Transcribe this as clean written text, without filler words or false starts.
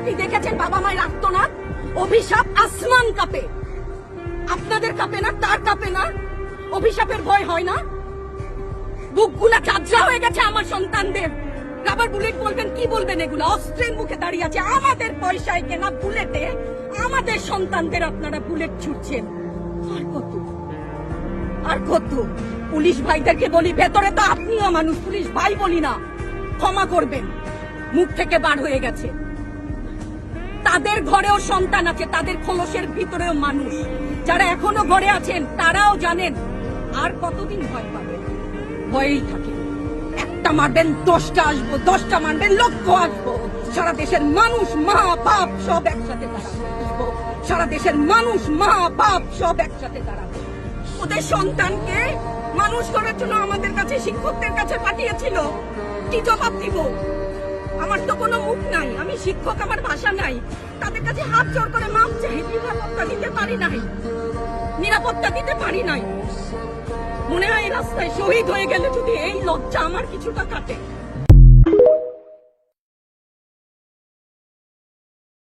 আপনি দেখেছেন বাবা মায়ের আর্তনাদ? অভিশাপ আসমান কাঁপে, আপনাদের কাঁপে না? তার কাঁপে না? অভিশাপের ভয় হয় না? বুকগুলা ঝাঁঝরা হয়ে গেছে আমার সন্তানদের। রাবার বুলেট বলবেন, কি বলবেন? এগুলো অস্ত্রের মুখে দাঁড়িয়ে আছে, আমাদের পয়সায় কেনা বুলেটে আমাদের সন্তানদের আপনারা বুলেট ছুটছেন। আর কত, আর কত? পুলিশ ভাইদেরকে বলি, ভেতরে তো আপনিও মানুষ, পুলিশ ভাই বলি না, ক্ষমা করবেন, মুখ থেকে বার হয়ে গেছে। তাদের ঘরেও সন্তান আছে, তাদের খোলসের ভিতরেও মানুষ। যারা এখনো ঘরে আছেন তারাও জানেন আর কতদিন ভয় পাবেন। ভয়েই থাকে, একটা মারবেন 10টা আসবো, 10টা মারবেন লক্ষ আসবো। সারা দেশের মানুষ, মা বাপ সব একসাথে দাঁড়াবে। সারা দেশের মানুষ, মা বাপ সব একসাথে দাঁড়াবে। ওদের সন্তানকে মানুষ করার জন্য আমাদের কাছে, শিক্ষকদের কাছে পাঠিয়েছিল। কি জবাব দিব? আমার তো কোনো মুখ নাই, আমি শিক্ষক, আমার ভাষা নাই। তাদের কাছে হাত জোর করে মাপ চাই, নিরাপত্তা দিতে পারি নাই, নিরাপত্তা দিতে পারি নাই। মনে হয় রাস্তায় শহীদ হয়ে গেলে যদি এই লজ্জা আমার কিছুটা কাটে।